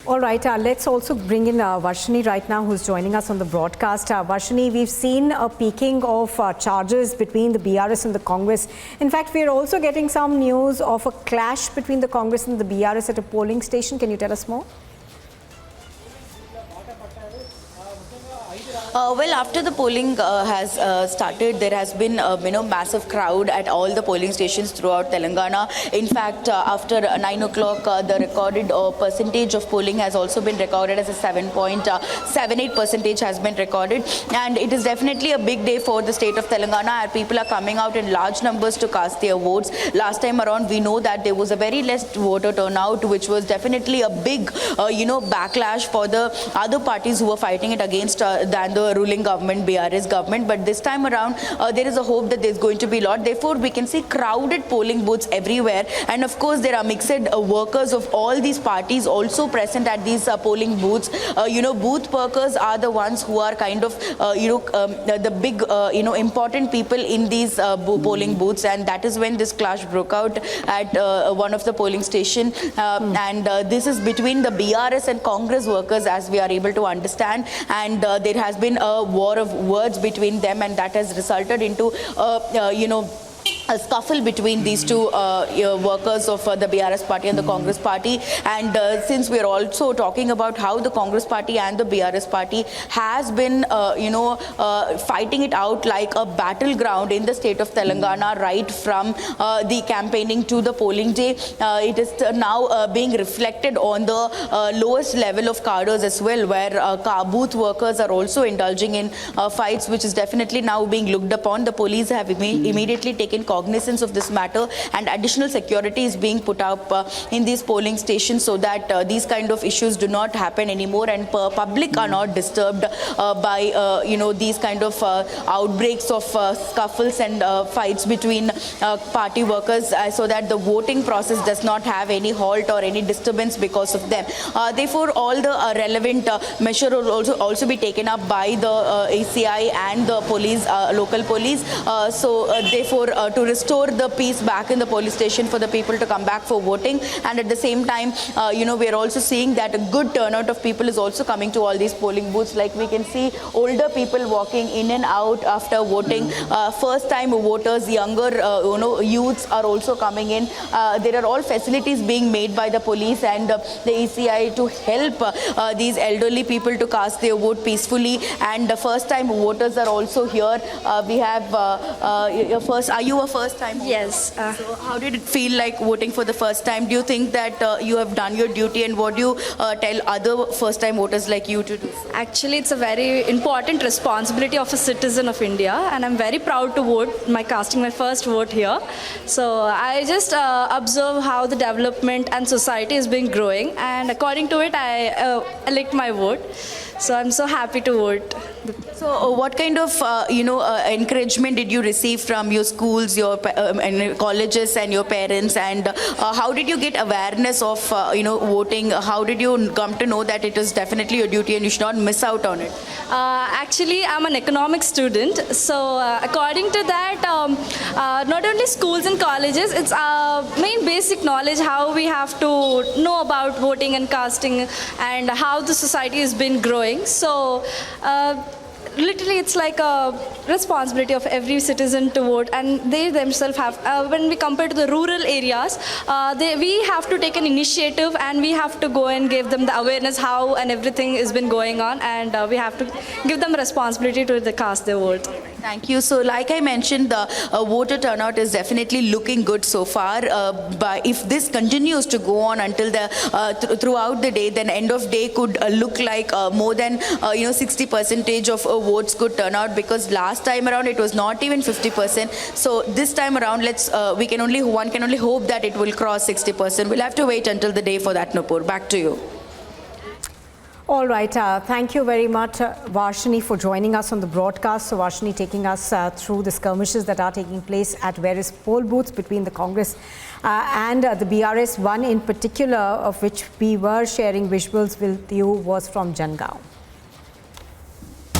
All right, let's also bring in Varshini right now, who's joining us on the broadcast. Varshini, we've seen a peaking of charges between the BRS and the Congress. In fact, we're also getting some news of a clash between the Congress and the BRS at a polling station. Can you tell us more? Well, after the polling has started, there has been massive crowd at all the polling stations throughout Telangana. In fact, after 9 o'clock, the recorded percentage of polling has also been recorded as a 7.78% has been recorded, and it is definitely a big day for the state of Telangana. And people are coming out in large numbers to cast their votes. Last time around, we know that there was a very less voter turnout, which was definitely a big backlash for the other parties who were fighting it against than the ruling government, BRS government. But this time around, there is a hope that there's going to be a lot. Therefore, we can see crowded polling booths everywhere. And of course, there are mixed workers of all these parties also present at these polling booths. Booth workers are the ones who are kind of, the big, important people in these polling booths. And that is when this clash broke out at one of the polling station. This is between the BRS and Congress workers, as we are able to understand. And there has been a war of words between them, and that has resulted into a scuffle between these two workers of the BRS party and the Congress party. And since we're also talking about how the Congress party and the BRS party has been, fighting it out like a battleground in the state of Telangana, right from the campaigning to the polling day, it is now being reflected on the lowest level of cadres as well, where booth workers are also indulging in fights, which is definitely now being looked upon. The police have immediately taken cognizance of this matter, and additional security is being put up in these polling stations so that these kind of issues do not happen anymore, and public are not disturbed by these kind of outbreaks of scuffles and fights between party workers, so that the voting process does not have any halt or any disturbance because of them. Therefore, all the relevant measures will also be taken up by the ACI and the police, local police. Therefore, to restore the peace back in the police station for the people to come back for voting. And at the same time, we are also seeing that a good turnout of people is also coming to all these polling booths. Like we can see older people walking in and out after voting, first time voters, younger youths are also coming in. There are all facilities being made by the police and the ACI to help these elderly people to cast their vote peacefully. And the first time voters are also here. We have are you a first time voter? Yes. So how did it feel like voting for the first time? Do you think that you have done your duty, and what do you tell other first time voters like you to do? Actually, it's a very important responsibility of a citizen of India, and I'm very proud to vote, casting my first vote here. So I just observe how the development and society has been growing, and according to it, I elect my vote. So I'm so happy to vote. So what kind of encouragement did you receive from your schools, your colleges and your parents, and how did you get awareness of voting? How did you come to know that it is definitely your duty and you should not miss out on it? Actually, I'm an economics student, so according to that, not only schools and colleges, it's main basic knowledge how we have to know about voting and casting and how the society has been growing. So literally, it's like a responsibility of every citizen to vote, and they themselves have, when we compare to the rural areas, we have to take an initiative, and we have to go and give them the awareness how and everything has been going on, and we have to give them responsibility to cast their vote. Thank you. So like I mentioned, the voter turnout is definitely looking good so far. But if this continues to go on until the throughout the day, then end of day could look like more than 60% of votes could turn out, because last time around it was not even 50%. So this time around, one can only hope that it will cross 60%. We'll have to wait until the day for that, Nupur. Back to you. All right. Thank you very much, Varshini, for joining us on the broadcast. So Varshini taking us through the skirmishes that are taking place at various poll booths between the Congress and the BRS. One in particular of which we were sharing visuals with you was from Jangaon.